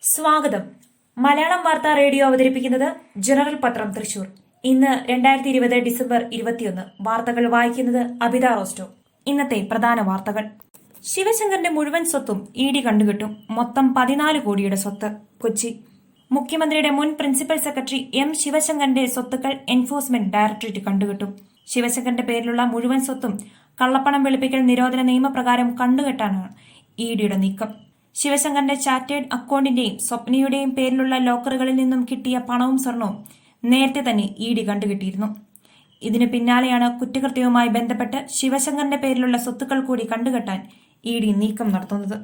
സ്വാഗതം. മലയാളം വാർത്താ റേഡിയോ അവതരിപ്പിക്കുന്നത് ജനറൽ പത്രം തൃശൂർ. ഇന്ന് 2020 ഡിസംബർ 21. വാർത്തകൾ വായിക്കുന്നത് അബിത റോസ്റ്റോ. ഇന്നത്തെ പ്രധാന വാർത്തകൾ. ശിവശങ്കറിന്റെ മുഴുവൻ സ്വത്തും ഇ ഡി കണ്ടുകിട്ടും. മൊത്തം 14 കോടിയുടെ സ്വത്ത്. കൊച്ചി. മുഖ്യമന്ത്രിയുടെ മുൻ പ്രിൻസിപ്പൽ സെക്രട്ടറി എം ശിവശങ്കറിന്റെ സ്വത്തുക്കൾ എൻഫോഴ്സ്മെന്റ് ഡയറക്ടറേറ്റ് കണ്ടുകിട്ടും. ശിവശങ്കറിന്റെ പേരിലുള്ള മുഴുവൻ സ്വത്തും കള്ളപ്പണം വെളുപ്പിക്കൽ നിരോധന നിയമപ്രകാരം കണ്ടുകെട്ടാനാണ് ഇ ഡിയുടെ നീക്കം. ശിവശങ്കറിന്റെ ചാർട്ടേഡ് അക്കൌണ്ടിന്റെയും സ്വപ്നയുടെയും പേരിലുള്ള ലോക്കറുകളിൽ നിന്നും കിട്ടിയ പണവും സ്വർണവും നേരത്തെ തന്നെ ഇ ഡി കണ്ടുകിട്ടിയിരുന്നു. ഇതിനു പിന്നാലെയാണ് കുറ്റകൃത്യവുമായി ബന്ധപ്പെട്ട് ശിവശങ്കറിന്റെ പേരിലുള്ള സ്വത്തുക്കൾ കൂടി കണ്ടുകെട്ടാൻ ഇ ഡി നീക്കം നടത്തുന്നത്.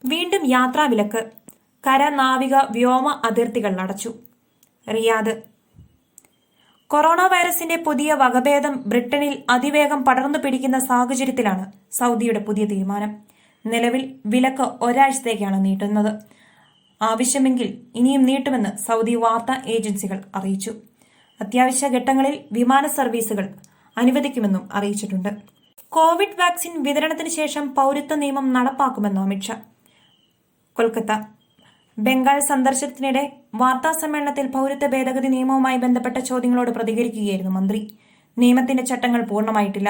വീണ്ടും യാത്രാവിലക്ക്. കര, നാവിക, വ്യോമ അതിർത്തികൾ അടച്ചു. റിയാദ്. കൊറോണ വൈറസിന്റെ പുതിയ വകഭേദം ബ്രിട്ടനിൽ അതിവേഗം പടർന്നു പിടിക്കുന്ന സാഹചര്യത്തിലാണ് സൗദിയുടെ പുതിയ തീരുമാനം. നിലവിൽ വിലക്ക് ഒരാഴ്ചത്തേക്കാണ് നീട്ടുന്നത്. ആവശ്യമെങ്കിൽ ഇനിയും നീട്ടുമെന്ന് സൗദി വാർത്താ ഏജൻസികൾ അറിയിച്ചു. അത്യാവശ്യ ഘട്ടങ്ങളിൽ വിമാന സർവീസുകൾ അനുവദിക്കുമെന്നും അറിയിച്ചിട്ടുണ്ട്. കോവിഡ് വാക്സിൻ വിതരണത്തിന് ശേഷം പൗരത്വ നിയമം നടപ്പാക്കുമെന്ന് അമിത്ഷാ. കൊൽക്കത്ത. ബംഗാൾ സന്ദർശനത്തിനിടെ വാർത്താ സമ്മേളനത്തിൽ പൗരത്വ ഭേദഗതി നിയമവുമായി ബന്ധപ്പെട്ട ചോദ്യങ്ങളോട് പ്രതികരിക്കുകയായിരുന്നു മന്ത്രി. നിയമത്തിന്റെ ചട്ടങ്ങൾ പൂർണ്ണമായിട്ടില്ല.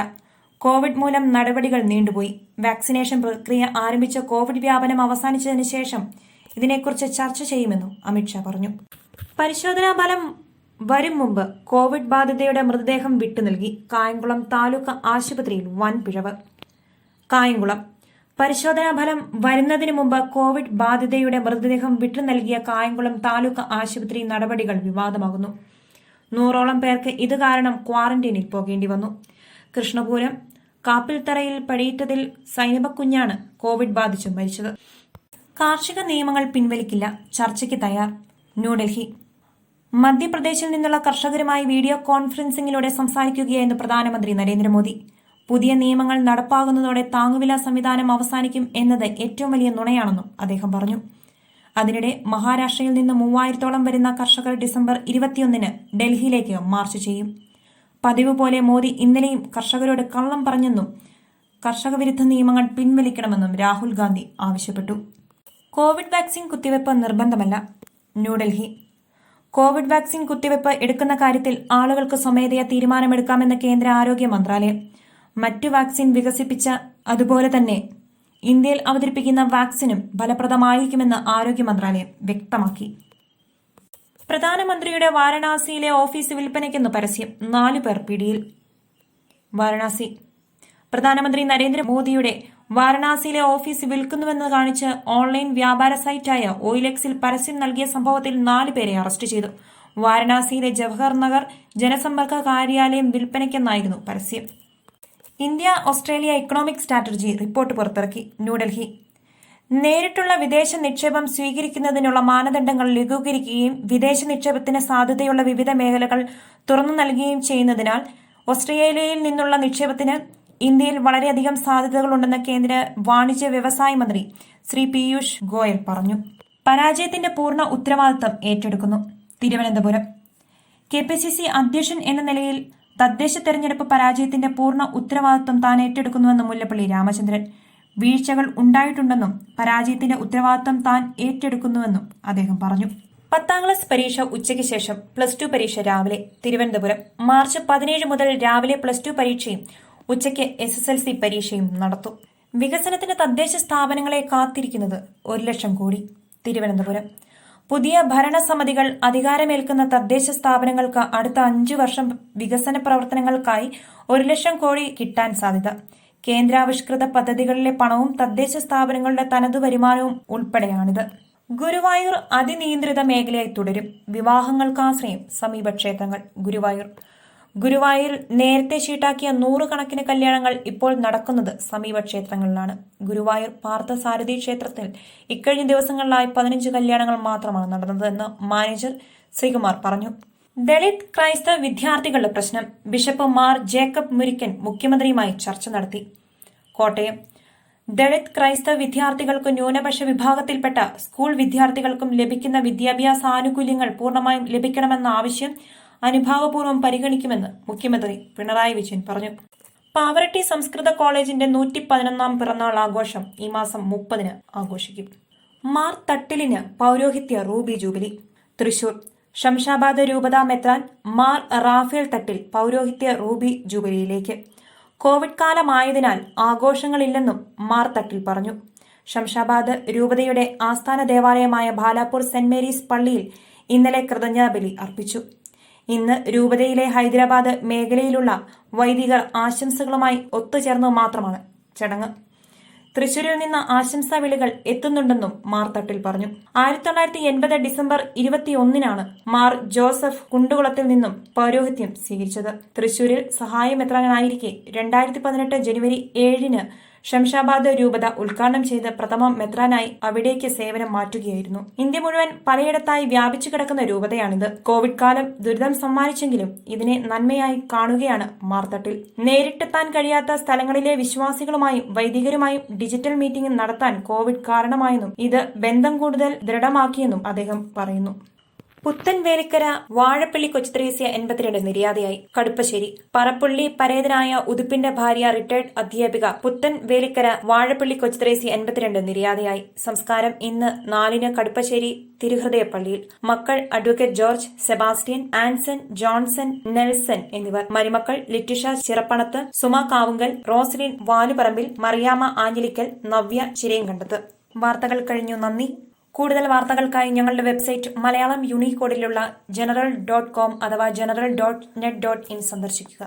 കോവിഡ് മൂലം നടപടികൾ നീണ്ടുപോയി. വാക്സിനേഷൻ പ്രക്രിയ ആരംഭിച്ച കോവിഡ് വ്യാപനം അവസാനിച്ചതിന് ശേഷം ഇതിനെക്കുറിച്ച് ചർച്ച ചെയ്യുമെന്നും അമിത്ഷാ പറഞ്ഞു. പരിശോധനാ ഫലം വരും മുമ്പ് കോവിഡ് ബാധിതയുടെ മൃതദേഹം വിട്ടു നൽകി. കായംകുളം താലൂക്ക് ആശുപത്രിയിൽ വൻ പിഴവ്. കായംകുളം. പരിശോധനാ ഫലം വരുന്നതിന് മുമ്പ് കോവിഡ് ബാധിതയുടെ മൃതദേഹം വിട്ടു നൽകിയ കായംകുളം താലൂക്ക് ആശുപത്രി നടപടികൾ വിവാദമാകുന്നു. 100ഓളം പേർക്ക് ഇത് കാരണം ക്വാറന്റൈനിൽ പോകേണ്ടി വന്നു. കൃഷ്ണപുരം കാപ്പിൽത്തറയിൽ പടിയിട്ടതിൽ സൈനബക്കുഞ്ഞാണ് കോവിഡ് ബാധിച്ചു മരിച്ചത്. കാർഷിക നിയമങ്ങൾ പിൻവലിക്കില്ല, ചർച്ചയ്ക്ക് തയ്യാർ. ന്യൂഡൽഹി. മധ്യപ്രദേശിൽ നിന്നുള്ള കർഷകരുമായി വീഡിയോ കോൺഫറൻസിംഗിലൂടെ സംസാരിക്കുകയായിരുന്നു പ്രധാനമന്ത്രി നരേന്ദ്രമോദി. പുതിയ നിയമങ്ങൾ നടപ്പാകുന്നതോടെ താങ്ങുവില സംവിധാനം അവസാനിക്കും എന്നത് ഏറ്റവും വലിയ നുണയാണെന്നും അദ്ദേഹം പറഞ്ഞു. അതിനിടെ മഹാരാഷ്ട്രയിൽ നിന്ന് 3000ഓളം വരുന്ന കർഷകർ ഡിസംബർ 21 ഡൽഹിയിലേക്ക് മാർച്ച് ചെയ്യും. പതിവ് പോലെ മോദി ഇന്നലെയും കർഷകരോട് കള്ളം പറഞ്ഞെന്നും കർഷക വിരുദ്ധ നിയമങ്ങൾ പിൻവലിക്കണമെന്നും രാഹുൽ ഗാന്ധി ആവശ്യപ്പെട്ടു. കോവിഡ് വാക്സിൻ കുത്തിവയ്പ് നിർബന്ധമല്ല. ന്യൂഡൽഹി. കോവിഡ് വാക്സിൻ കുത്തിവയ്പ് എടുക്കുന്ന കാര്യത്തിൽ ആളുകൾക്ക് സ്വമേധയാ തീരുമാനമെടുക്കാമെന്ന് കേന്ദ്ര ആരോഗ്യ മന്ത്രാലയം. മറ്റു വാക്സിൻ വികസിപ്പിച്ച അതുപോലെ തന്നെ ഇന്ത്യയിൽ അവതരിപ്പിക്കുന്ന വാക്സിനും ഫലപ്രദമായിരിക്കുമെന്ന് ആരോഗ്യ മന്ത്രാലയം വ്യക്തമാക്കി. പ്രധാനമന്ത്രിയുടെ വാരണാസിയിലെ ഓഫീസ് വിൽപ്പനയ്ക്കെന്ന് പരസ്യം. 4 പേർ പിടിയിൽ. വാരണാസി. പ്രധാനമന്ത്രി നരേന്ദ്രമോദിയുടെ വാരണാസിയിലെ ഓഫീസ് വിൽക്കുന്നുവെന്ന് കാണിച്ച് ഓൺലൈൻ വ്യാപാര സൈറ്റായ OLXൽ പരസ്യം നൽകിയ സംഭവത്തിൽ 4 പേരെ അറസ്റ്റ് ചെയ്തു. വാരണാസിയിലെ ജവഹർ നഗർ ജനസമ്പർക്ക കാര്യാലയം വിൽപ്പനയ്ക്കെന്നായിരുന്നു പരസ്യം. India Australia economic strategy report പുറത്തിറക്കി. ന്യൂഡൽഹി. നേരിട്ടുള്ള വിദേശ നിക്ഷേപം സ്വീകരിക്കുന്നതിനുള്ള മാനദണ്ഡങ്ങൾ ലഘൂകരിക്കുകയും വിദേശ നിക്ഷേപത്തിന് സാധ്യതയുള്ള വിവിധ മേഖലകൾ തുറന്നു നൽകുകയും ചെയ്യുന്നതിനാൽ ഓസ്ട്രേലിയയിൽ നിന്നുള്ള നിക്ഷേപത്തിന് ഇന്ത്യയിൽ വളരെയധികം സാധ്യതകളുണ്ടെന്ന് കേന്ദ്ര വാണിജ്യ വ്യവസായ മന്ത്രി ശ്രീ പീയൂഷ് ഗോയൽ പറഞ്ഞു. പരാജയത്തിന്റെ പൂർണ്ണ ഉത്തരവാദിത്തം ഏറ്റെടുക്കുന്നു. തിരുവനന്തപുരം. KPCC അധ്യക്ഷൻ എന്ന നിലയിൽ തദ്ദേശ തെരഞ്ഞെടുപ്പ് പരാജയത്തിന്റെ പൂർണ്ണ ഉത്തരവാദിത്തം താൻ ഏറ്റെടുക്കുന്നുവെന്ന് മുല്ലപ്പള്ളി രാമചന്ദ്രൻ. വീഴ്ചകൾ ഉണ്ടായിട്ടുണ്ടെന്നും പരാജയത്തിന്റെ ഉത്തരവാദിത്തം താൻ ഏറ്റെടുക്കുന്നുവെന്നും അദ്ദേഹം പറഞ്ഞു. 10ാം ക്ലാസ് പരീക്ഷ ഉച്ചയ്ക്ക് ശേഷം, +2 പരീക്ഷ രാവിലെ. തിരുവനന്തപുരം. മാർച്ച് 17 മുതൽ രാവിലെ +2 പരീക്ഷയും ഉച്ചയ്ക്ക് SSLC പരീക്ഷയും നടത്തും. വികസനത്തിന് തദ്ദേശ സ്ഥാപനങ്ങളെ കാത്തിരിക്കുന്നത് 1 ലക്ഷം കോടി. തിരുവനന്തപുരം. പുതിയ ഭരണസമിതികൾ അധികാരമേൽക്കുന്ന തദ്ദേശ സ്ഥാപനങ്ങൾക്ക് അടുത്ത 5 വർഷം വികസന പ്രവർത്തനങ്ങൾക്കായി 1 ലക്ഷം കോടി കിട്ടാൻ സാധ്യത. കേന്ദ്രാവിഷ്കൃത പദ്ധതികളിലെ പണവും തദ്ദേശ സ്ഥാപനങ്ങളുടെ തനതു വരുമാനവും ഉൾപ്പെടെയാണിത്. ഗുരുവായൂർ അതിനിയന്ത്രിത മേഖലയായി തുടരും. വിവാഹങ്ങൾക്കാശ്രയം സമീപ ക്ഷേത്രങ്ങൾ. ഗുരുവായൂർ നേരത്തെ ഷീട്ടാക്കിയ 100 കണക്കിന് കല്യാണങ്ങൾ ഇപ്പോൾ നടക്കുന്നത് സമീപ ക്ഷേത്രങ്ങളിലാണ്. ഗുരുവായൂർ പാർത്ഥസാരഥി ക്ഷേത്രത്തിൽ ഇക്കഴിഞ്ഞ ദിവസങ്ങളിലായി 15 കല്യാണങ്ങൾ മാത്രമാണ് നടന്നതെന്ന് മാനേജർ ശ്രീകുമാർ പറഞ്ഞു. ദളിത് ക്രൈസ്തവ വിദ്യാർത്ഥികളുടെ പ്രശ്നം. ബിഷപ്പ് മാർ ജേക്കബ് മുരിക്കൻ മുഖ്യമന്ത്രിയുമായി ചർച്ച നടത്തി. കോട്ടയം. ദളിത് ക്രൈസ്തവ വിദ്യാർത്ഥികൾക്കും ന്യൂനപക്ഷ വിഭാഗത്തിൽപ്പെട്ട സ്കൂൾ വിദ്യാർത്ഥികൾക്കും ലഭിക്കുന്ന വിദ്യാഭ്യാസ ആനുകൂല്യങ്ങൾ പൂർണ്ണമായും ലഭിക്കണമെന്ന ആവശ്യം അനുഭാവപൂർവ്വം പരിഗണിക്കുമെന്ന് മുഖ്യമന്ത്രി പിണറായി വിജയൻ പറഞ്ഞു. പാവറട്ടി സംസ്കൃത കോളേജിന്റെ 111ാം പിറന്നാൾ ആഘോഷം ഈ മാസം 30 ആഘോഷിക്കും. മാർ തട്ടിലിന് പൗരോഹിത്യ റൂബി ജൂബിലി. തൃശൂർ. ശംഷാബാദ് രൂപത മെത്രാൻ മാർ റാഫേൽ തട്ടിൽ പൗരോഹിത്യ റൂബി ജൂബിലിയിലേക്ക്. കോവിഡ് കാലമായതിനാൽ ആഘോഷങ്ങളില്ലെന്നും മാർ തട്ടിൽ പറഞ്ഞു. ശംഷാബാദ് രൂപതയുടെ ആസ്ഥാന ദേവാലയമായ ബാലാപൂർ സെന്റ് മേരീസ് പള്ളിയിൽ ഇന്നലെ കൃതജ്ഞതാബലി അർപ്പിച്ചു. ഇന്ന് രൂപതയിലെ ഹൈദരാബാദ് മേഖലയിലുള്ള വൈദികർ ആശംസകളുമായി ഒത്തുചേർന്നു മാത്രമാണ് ചടങ്ങ്. തൃശൂരിൽ നിന്ന് ആശംസാ വിളികൾ എത്തുന്നുണ്ടെന്നും മാർ തട്ടിൽ പറഞ്ഞു. 1980 ഡിസംബർ 21 മാർ ജോസഫ് കുണ്ടുകുളത്തിൽ നിന്നും പൗരോഹിത്യം സ്വീകരിച്ചത്. തൃശൂരിൽ സഹായമെത്രാനായിരിക്കെ 2018 ജനുവരി 7 ശംഷാബാദ് രൂപത ഉദ്ഘാടനം ചെയ്ത് പ്രഥമ മെത്രാനായി അവിടേക്ക് സേവനം മാറ്റുകയായിരുന്നു. ഇന്ത്യ മുഴുവൻ പലയിടത്തായി വ്യാപിച്ചു കിടക്കുന്ന രൂപതയാണിത്. കോവിഡ് കാലം ദുരിതം സമ്മാനിച്ചെങ്കിലും ഇതിനെ നന്മയായി കാണുകയാണ് മാർ തട്ടിൽ. നേരിട്ടെത്താൻ കഴിയാത്ത സ്ഥലങ്ങളിലെ വിശ്വാസികളുമായും വൈദികരുമായും ഡിജിറ്റൽ മീറ്റിംഗ് നടത്താൻ കോവിഡ് കാരണമായെന്നും ഇത് ബന്ധം കൂടുതൽ ദൃഢമാക്കിയെന്നും അദ്ദേഹം പറയുന്നു. പുത്തൻവേലിക്കര വാഴപ്പള്ളി കൊച്ചുത്രേസ്യ 82 നിര്യാതയായി. കടുപ്പശ്ശേരി. പറപ്പുള്ളി പരേതനായ ഉതുപ്പിന്റെ ഭാര്യ റിട്ടയർഡ് അധ്യാപിക പുത്തൻവേലിക്കര വാഴപ്പള്ളി കൊച്ചുത്രേസ്യ 82 നിര്യാതയായി. സംസ്കാരം ഇന്ന് 4 കടുപ്പശ്ശേരി തിരുഹൃദയപ്പള്ളിയിൽ. മക്കൾ advocate George, Sebastian, Anson, Johnson, Nelson എന്നിവർ. മരുമക്കൾ ലിറ്റിഷ ചിറപ്പണത്ത്, സുമ കാവുങ്കൽ, റോസ്ലിൻ വാലുപറമ്പിൽ, മറിയാമ്മ ആഞ്ഞിലിക്കൽ, നവ്യ ചിരയങ്കണ്ടത്ത്. വാർത്തകൾ കഴിഞ്ഞു. നന്ദി. കൂടുതൽ വാർത്തകൾക്കായി ഞങ്ങളുടെ വെബ്സൈറ്റ് മലയാളം യൂണിക്കോഡിലുള്ള general.com അഥവാ general.net.in സന്ദർശിക്കുക.